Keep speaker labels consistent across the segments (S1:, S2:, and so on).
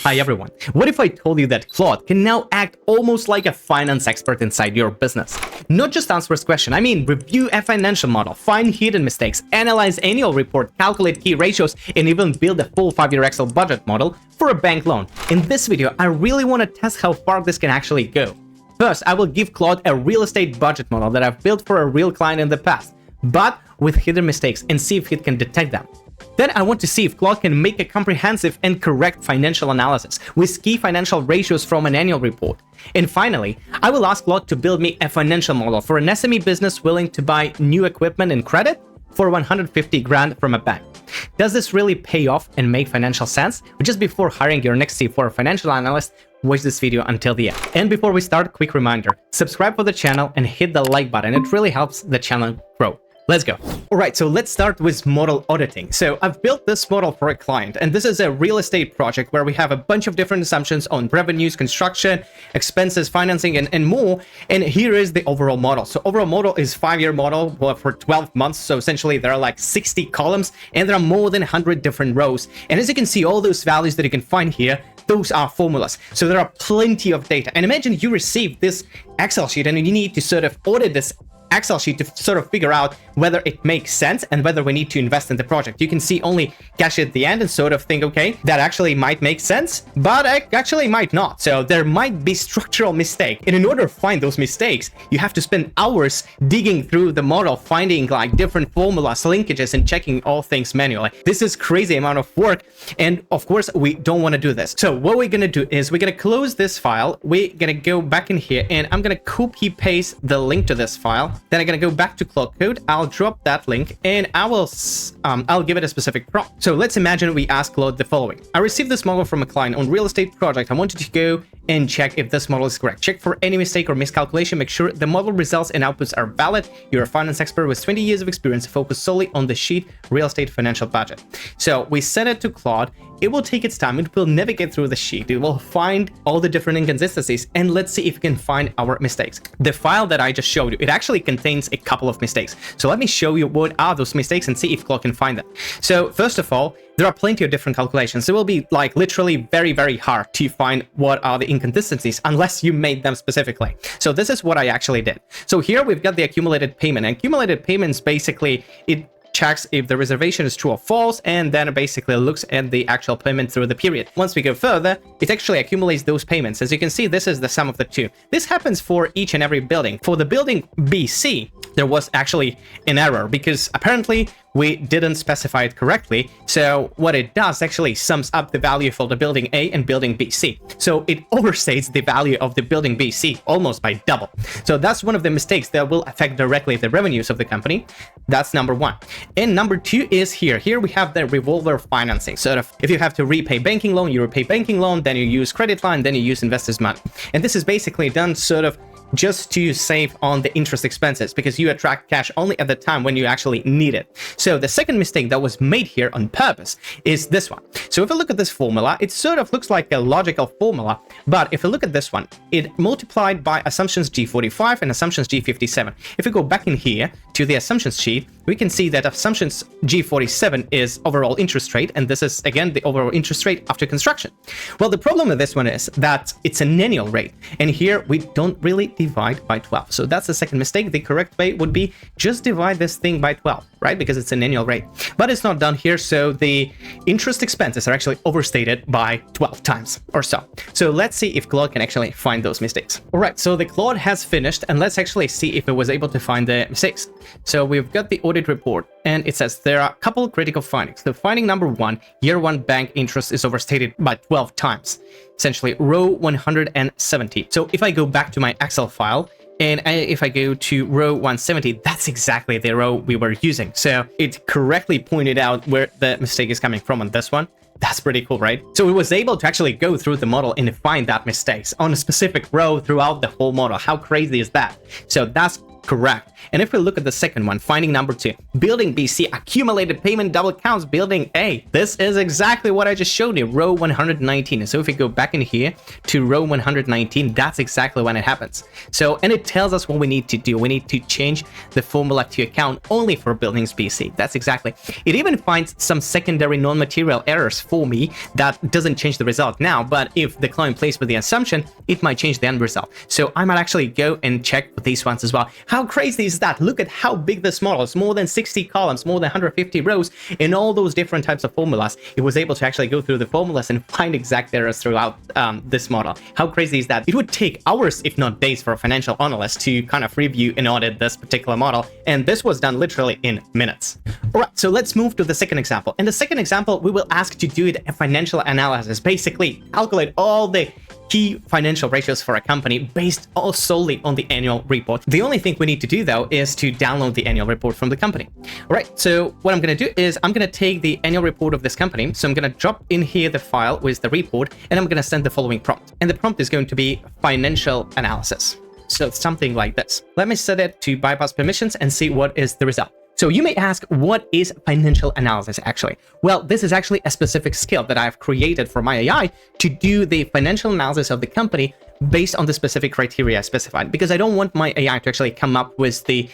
S1: Hi everyone. What if I told you that Claude can now act almost like a finance expert inside your business? Not just answer this question, I mean review a financial model, find hidden mistakes, analyze annual report, calculate key ratios, and even build a full 5-year Excel budget model for a bank loan. In this video, I really want to test how far this can actually go. First, I will give Claude a real estate budget model that I've built for a real client in the past, but with hidden mistakes, and see if it can detect them. Then I want to see if Claude can make a comprehensive and correct financial analysis with key financial ratios from an annual report. And finally, I will ask Claude to build me a financial model for an SME business willing to buy new equipment and credit for 150 grand from a bank. Does this really pay off and make financial sense? Just before hiring your next C4 financial analyst, watch this video until the end. And before we start, quick reminder, subscribe for the channel and hit the like button. It really helps the channel grow. Let's go. All right, so let's start with model auditing. So I've built this model for a client, and this is a real estate project where we have a bunch of different assumptions on revenues, construction, expenses, financing, and more. And here is the overall model. So overall model is 5-year model for 12 months. So essentially there are like 60 columns and there are more than 100 different rows. And as you can see, all those values that you can find here, those are formulas. So there are plenty of data. And imagine you receive this Excel sheet and you need to sort of audit this Excel sheet to sort of figure out whether it makes sense and whether we need to invest in the project. You can see only cash at the end and sort of think, okay, that actually might make sense, but actually might not. So there might be structural mistake. And in order to find those mistakes, you have to spend hours digging through the model, finding like different formulas, linkages, and checking all things manually. This is crazy amount of work. And of course, we don't want to do this. So what we're going to do is we're going to close this file. We're going to go back in here and I'm going to copy paste the link to this file. Then I'm going to go back to Claude Code. I'll drop that link and I'll give it a specific prompt. So let's imagine we ask Claude the following. I received this model from a client on real estate project. I wanted to go and check if this model is correct. Check for any mistake or miscalculation. Make sure the model results and outputs are valid. You're a finance expert with 20 years of experience. Focus solely on the sheet real estate financial budget. So we send it to Claude. It will take its time. It will navigate through the sheet. It will find all the different inconsistencies and let's see if it can find our mistakes. The file that I just showed you, it actually contains a couple of mistakes. So let me show you what are those mistakes and see if Claude can find them. So first of all, there are plenty of different calculations. It will be like literally very, very hard to find what are the inconsistencies unless you made them specifically. So this is what I actually did. So here we've got the accumulated payment. And accumulated payments, basically, it checks if the reservation is true or false, and then it basically looks at the actual payment through the period. Once we go further, it actually accumulates those payments. As you can see, this is the sum of the two. This happens for each and every building. For the building BC, there was actually an error because apparently we didn't specify it correctly. So what it does actually sums up the value for the building A and building BC. So it overstates the value of the building BC almost by double. So that's one of the mistakes that will affect directly the revenues of the company. That's number one. And number two is here. Here we have the revolver financing. Sort of if you have to repay banking loan, you repay banking loan, then you use credit line, then you use investors' money. And this is basically done sort of just to save on the interest expenses because you attract cash only at the time when you actually need it. So the second mistake that was made here on purpose is this one. So if you look at this formula, it sort of looks like a logical formula, but if you look at this one, it multiplied by assumptions G45 and assumptions G57. If we go back in here to the assumptions sheet, we can see that assumptions G47 is overall interest rate, and this is again the overall interest rate after construction. Well, the problem with this one is that it's an annual rate, and here we don't really divide by 12. So that's the second mistake. The correct way would be just divide this thing by 12, right? Because it's an annual rate. But it's not done here, so the interest expenses are actually overstated by 12 times or so. So let's see if Claude can actually find those mistakes. All right, so the Claude has finished, and let's actually see if it was able to find the mistakes. So we've got the audit report, and it says there are a couple of critical findings. The finding number one, year one bank interest is overstated by 12 times, essentially row 170. So if I go back to my Excel file, and if I go to row 170, that's exactly the row we were using. So it correctly pointed out where the mistake is coming from on this one. That's pretty cool, right? So it was able to actually go through the model and find that mistakes on a specific row throughout the whole model. How crazy is that? So that's correct. And if we look at the second one, finding number 2, building BC, accumulated payment double counts, building A. This is exactly what I just showed you, row 119. So if we go back in here to row 119, that's exactly when it happens. So, and it tells us what we need to do. We need to change the formula to account only for buildings BC. That's exactly. It even finds some secondary non-material errors for me that doesn't change the result now, but if the client plays with the assumption, it might change the end result. So I might actually go and check for these ones as well. How crazy is that? Look at how big this model is. More than 60 columns, more than 150 rows, in all those different types of formulas. It was able to actually go through the formulas and find exact errors throughout this model. How crazy is that? It would take hours, if not days, for a financial analyst to kind of review and audit this particular model, and this was done literally in minutes. All right, so let's move to the second example. In the second example, we will ask to do a financial analysis, basically calculate all the key financial ratios for a company based solely on the annual report. The only thing we need to do, though, is to download the annual report from the company. All right, so what I'm going to do is I'm going to take the annual report of this company. So I'm going to drop in here the file with the report, and I'm going to send the following prompt. And the prompt is going to be financial analysis. So something like this. Let me set it to bypass permissions and see what is the result. So you may ask, what is financial analysis actually? Well, this is actually a specific skill that I've created for my AI to do the financial analysis of the company based on the specific criteria I specified, because I don't want my AI to actually come up with the,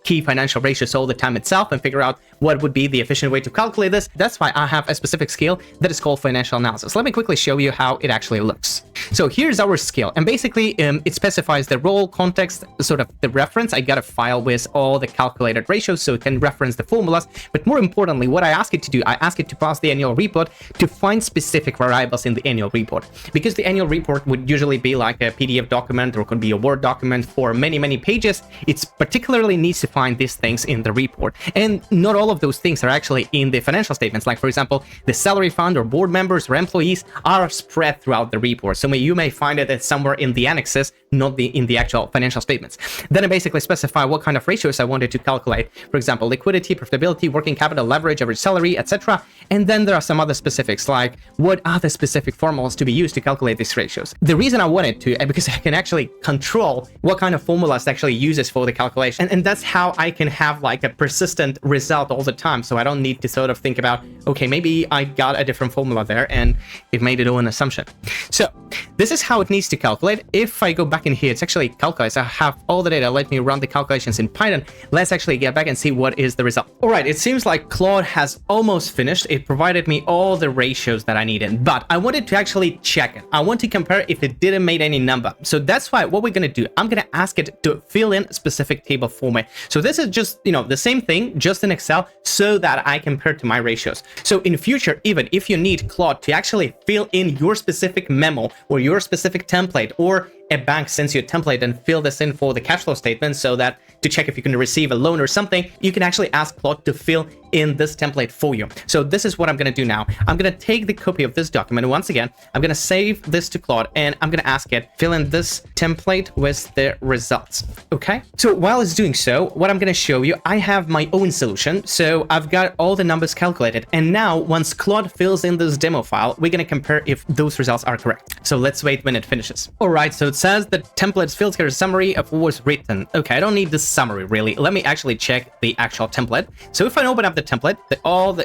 S1: key financial ratios all the time itself and figure out what would be the efficient way to calculate this. That's why I have a specific skill that is called financial analysis. Let me quickly show you how it actually looks. So here's our skill, and basically it specifies the role, context, sort of the reference. I got a file with all the calculated ratios so it can reference the formulas, but more importantly, what I ask it to do, I ask it to pass the annual report to find specific variables in the annual report, because the annual report would usually be like a PDF document, or it could be a Word document for many, many pages. It particularly needs to find these things in the report, and not all of those things are actually in the financial statements. Like, for example, the salary fund or board members or employees are spread throughout the report, so you may find it somewhere in the annexes, not in the actual financial statements. Then I basically specify what kind of ratios I wanted to calculate. For example, liquidity, profitability, working capital, leverage, average salary, etc. And then there are some other specifics, like what are the specific formulas to be used to calculate these ratios. The reason I wanted to, because I can actually control what kind of formulas it actually uses for the calculation. And that's how I can have like a persistent result all the time. So I don't need to sort of think about, okay, maybe I got a different formula there and it made it all an assumption. So this is how it needs to calculate. If I go back in here, it's actually calculates. I have all the data. Let me run the calculations in Python. Let's actually get back and see what is the result. All right, it seems like Claude has almost finished. It provided me all the ratios that I needed, but I wanted to actually check it. I want to compare if it didn't make any number. So that's why what we're going to do, I'm going to ask it to fill in a specific table for me. So this is just, the same thing, just in Excel, so that I compare to my ratios. So in future, even if you need Claude to actually fill in your specific memo or your specific template, or a bank sends you a template and fill this in for the cash flow statement, so that to check if you can receive a loan or something, you can actually ask Claude to fill in this template for you. So this is what I'm going to do now. I'm going to take the copy of this document. Once again, I'm going to save this to Claude, and I'm going to ask it, fill in this template with the results. Okay. So while it's doing so, what I'm going to show you, I have my own solution. So I've got all the numbers calculated. And now once Claude fills in this demo file, we're going to compare if those results are correct. So let's wait when it finishes. All right. So it says the template fills here a summary of what was written. Okay. I don't need this summary really. Let me actually check the actual template. So if I open up the template,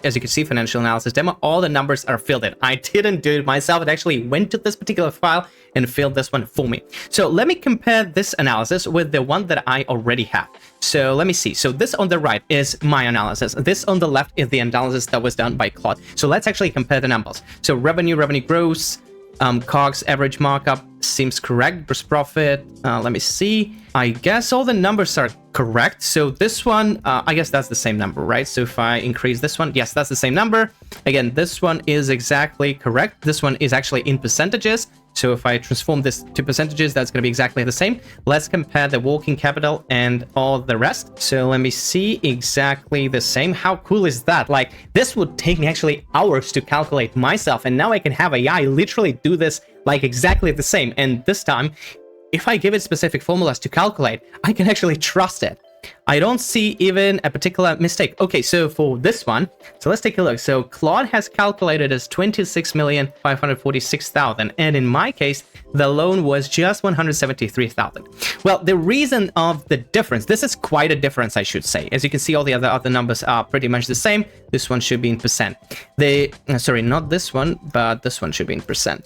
S1: as you can see, financial analysis demo, all the numbers are filled in. I didn't do it myself. It actually went to this particular file and filled this one for me. So let me compare this analysis with the one that I already have. So let me see. So this on the right is my analysis. This on the left is the analysis that was done by Claude. So let's actually compare the numbers. So revenue gross, COGS, average markup seems correct. Gross profit, let me see. I guess all the numbers are correct. So this one, I guess that's the same number, right? So if I increase this one, yes, that's the same number. Again, this one is exactly correct. This one is actually in percentages. So if I transform this to percentages, that's going to be exactly the same. Let's compare the working capital and all the rest. So let me see, exactly the same. How cool is that? Like, this would take me actually hours to calculate myself, and now I can have AI literally do this like exactly the same. And this time, if I give it specific formulas to calculate, I can actually trust it. I don't see even a particular mistake. Okay, so for this one, so let's take a look. So Claude has calculated as 26,546,000, and in my case, the loan was just 173,000. Well, the reason of the difference, this is quite a difference, I should say. As you can see, all the other numbers are pretty much the same. This one should be in percent. Sorry, not this one, but this one should be in percent.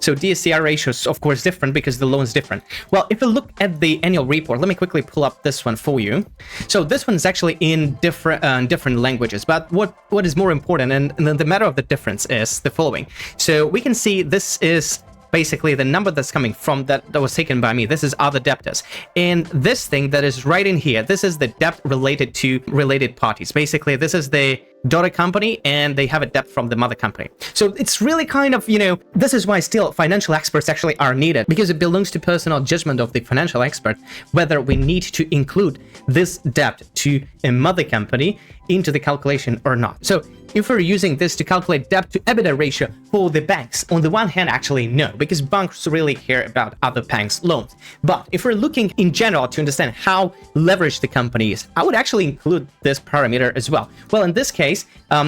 S1: So DSCR ratio is, of course, different because the loan is different. Well, if you look at the annual report, let me quickly pull up this one for you. So this one is actually in different languages, but what is more important, and the matter of the difference is the following. So we can see this is basically the number that's coming from that was taken by me. This is other debtors, and this thing that is right in here, this is the debt related to related parties. Basically, this is the daughter company, and they have a debt from the mother company. So it's really kind of, this is why still financial experts actually are needed, because it belongs to personal judgment of the financial expert whether we need to include this debt to a mother company into the calculation or not. So if we're using this to calculate debt to EBITDA ratio for the banks, on the one hand, actually no, because banks really care about other banks' loans. But if we're looking in general to understand how leveraged the company is, I would actually include this parameter as well. Well, in this case,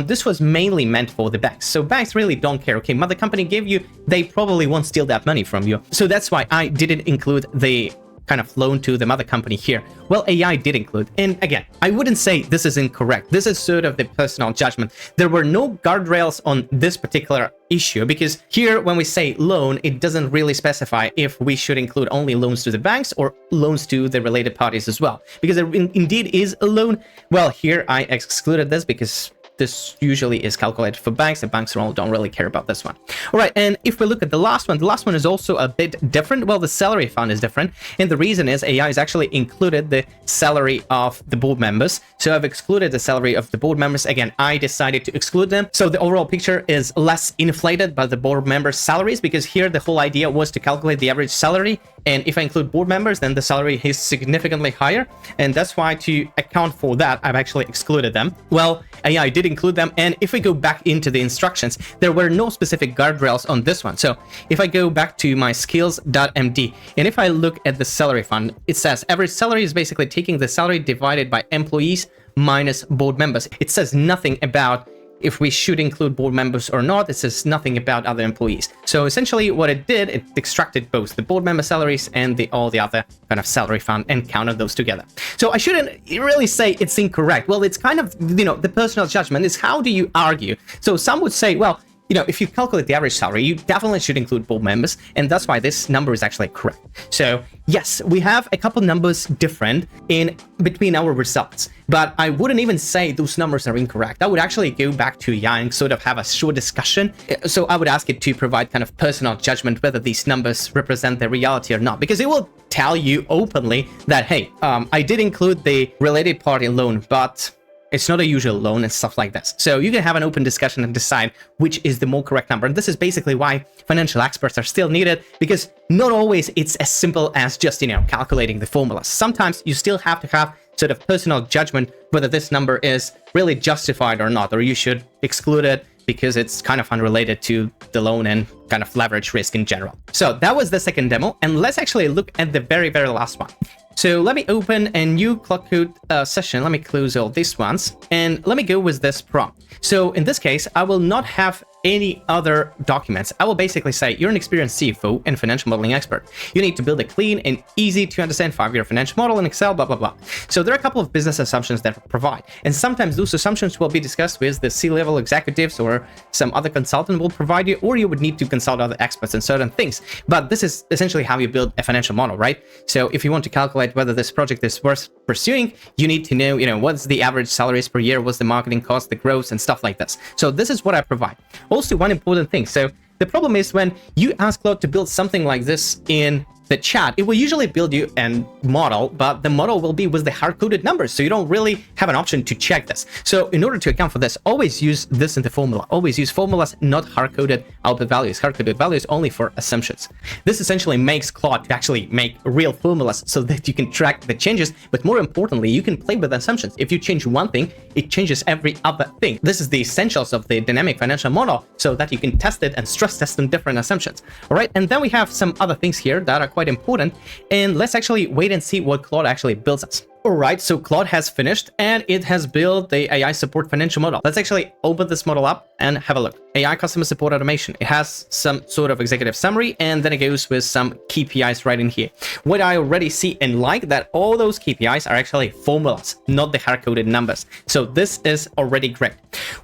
S1: this was mainly meant for the banks. So banks really don't care. Okay, mother company gave you, they probably won't steal that money from you. So that's why I didn't include the kind of loan to the mother company here. Well, AI did include, and again, I wouldn't say this is incorrect. This is sort of the personal judgment. There were no guardrails on this particular issue, because here when we say loan, it doesn't really specify if we should include only loans to the banks or loans to the related parties as well, because there indeed is a loan. Well, here I excluded this because this usually is calculated for banks, and banks don't really care about this one. All right, and if we look at the last one is also a bit different. Well, the salary fund is different, and the reason is AI has actually included the salary of the board members. So I've excluded the salary of the board members. Again, I decided to exclude them. So the overall picture is less inflated by the board members' salaries, because here the whole idea was to calculate the average salary. And if I include board members, then the salary is significantly higher. And that's why, to account for that, I've actually excluded them. Well, AI did include them. And if we go back into the instructions, there were no specific guardrails on this one. So if I go back to my skills.md, and if I look at the salary fund, it says average salary is basically taking the salary divided by employees minus board members. It says nothing about if we should include board members or not. It says nothing about other employees. So essentially what it did, it extracted both the board member salaries and all the other kind of salary fund and counted those together. So I shouldn't really say it's incorrect. Well, it's kind of, the personal judgment is how do you argue? So some would say, well, if you calculate the average salary, you definitely should include board members, and that's why this number is actually correct. So yes, we have a couple numbers different in between our results, but I wouldn't even say those numbers are incorrect. I would actually go back to AI and sort of have a short discussion. So I would ask it to provide kind of personal judgment whether these numbers represent the reality or not, because it will tell you openly that, hey, I did include the related party loan, but it's not a usual loan and stuff like this. So you can have an open discussion and decide which is the more correct number. And this is basically why financial experts are still needed, because not always it's as simple as just, calculating the formulas. Sometimes you still have to have sort of personal judgment whether this number is really justified or not, or you should exclude it because it's kind of unrelated to the loan and kind of leverage risk in general. So that was the second demo. And let's actually look at the very, very last one. So let me open a new Claude Code session. Let me close all these ones, and let me go with this prompt. So in this case, I will not have any other documents. I will basically say you're an experienced CFO and financial modeling expert. You need to build a clean and easy to understand 5-year financial model in Excel, blah, blah, blah. So there are a couple of business assumptions that we provide. And sometimes those assumptions will be discussed with the C-level executives, or some other consultant will provide you, or you would need to consult other experts in certain things. But this is essentially how you build a financial model, right? So if you want to calculate whether this project is worth pursuing, you need to know, what's the average salaries per year, what's the marketing cost, the growth, and stuff like this. So this is what I provide. Also, one important thing. So the problem is when you ask Claude to build something like this in the chat, it will usually build you a model, but the model will be with the hard-coded numbers, so you don't really have an option to check this. So in order to account for this, always use this in the formula. Always use formulas, not hard-coded output values. Hard-coded values only for assumptions. This essentially makes Claude to actually make real formulas so that you can track the changes, but more importantly, you can play with assumptions. If you change one thing, it changes every other thing. This is the essentials of the dynamic financial model, so that you can test it and stress test on different assumptions. All right, and then we have some other things here that are quite important, and let's actually wait and see what Claude actually builds us. Alright, so Claude has finished and it has built the AI support financial model. Let's actually open this model up and have a look. AI customer support automation. It has some sort of executive summary and then it goes with some KPIs right in here. What I already see and like that all those KPIs are actually formulas, not the hard-coded numbers. So this is already great.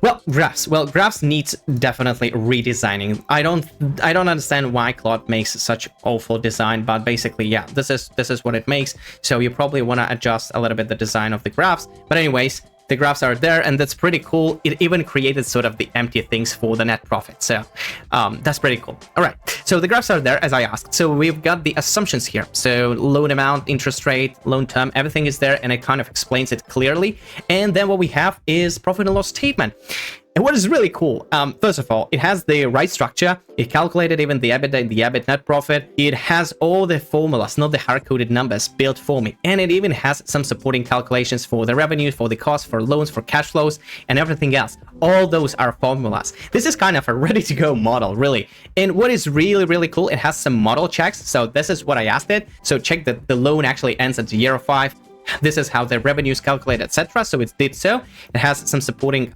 S1: Well, graphs. Well, graphs needs definitely redesigning. I don't understand why Claude makes such awful design, but basically, yeah, this is what it makes. So you probably want to adjust a little bit the design of the graphs. But anyways, the graphs are there and that's pretty cool. It even created sort of the empty things for the net profit. So that's pretty cool. All right, so the graphs are there as I asked. So we've got the assumptions here. So loan amount, interest rate, loan term, everything is there and it kind of explains it clearly. And then what we have is profit and loss statement. And what is really cool, first of all, it has the right structure. It calculated even the EBITDA and the EBIT net profit. It has all the formulas, not the hard-coded numbers, built for me. And it even has some supporting calculations for the revenue, for the cost, for loans, for cash flows, and everything else. All those are formulas. This is kind of a ready-to-go model, really. And what is really, really cool, it has some model checks. So this is what I asked it. So check that the loan actually ends at year 5. This is how the revenue is calculated, etc. So it did so. It has some supporting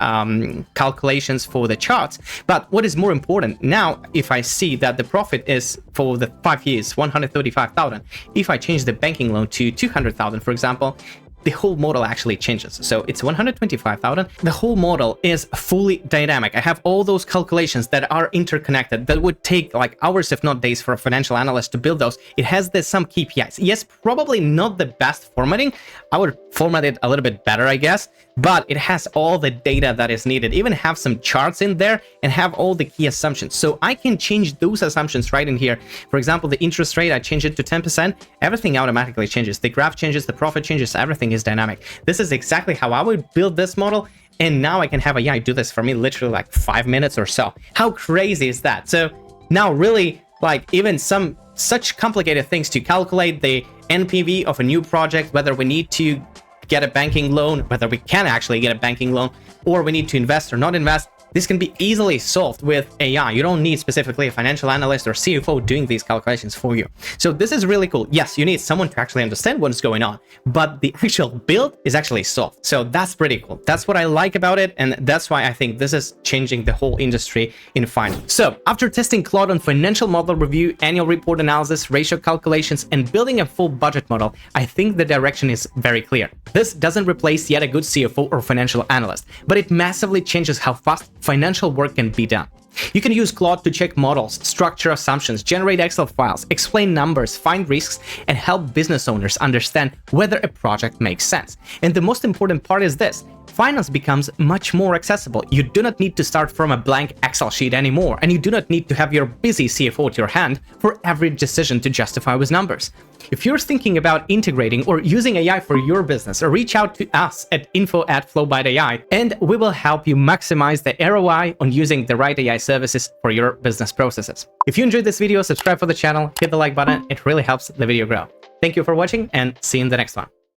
S1: calculations for the charts. But what is more important now, if I see that the profit is for the 5 years, 135,000, if I change the banking loan to 200,000, for example, the whole model actually changes. So it's 125,000. The whole model is fully dynamic. I have all those calculations that are interconnected that would take like hours, if not days, for a financial analyst to build those. It has some KPIs. Yes, probably not the best formatting. I would format it a little bit better, I guess, but it has all the data that is needed. Even have some charts in there and have all the key assumptions. So I can change those assumptions right in here. For example, the interest rate, I change it to 10%. Everything automatically changes. The graph changes, the profit changes, everything is dynamic. This is exactly how I would build this model. And now I can have AI do this for me literally like 5 minutes or so. How crazy is that? So now really like even some such complicated things to calculate the NPV of a new project, whether we need to get a banking loan, whether we can actually get a banking loan, or we need to invest or not invest. This can be easily solved with AI. You don't need specifically a financial analyst or CFO doing these calculations for you. So this is really cool. Yes, you need someone to actually understand what is going on, but the actual build is actually solved. So that's pretty cool. That's what I like about it. And that's why I think this is changing the whole industry in finance. So after testing Claude on financial model review, annual report analysis, ratio calculations, and building a full budget model, I think the direction is very clear. This doesn't replace yet a good CFO or financial analyst, but it massively changes how fast financial work can be done. You can use Claude to check models, structure assumptions, generate Excel files, explain numbers, find risks, and help business owners understand whether a project makes sense. And the most important part is this: finance becomes much more accessible. You do not need to start from a blank Excel sheet anymore, and you do not need to have your busy CFO at your hand for every decision to justify with numbers. If you're thinking about integrating or using AI for your business, reach out to us at info@flowbyte.ai and we will help you maximize the ROI on using the right AI services for your business processes. If you enjoyed this video, subscribe for the channel, hit the like button. It really helps the video grow. Thank you for watching and see you in the next one.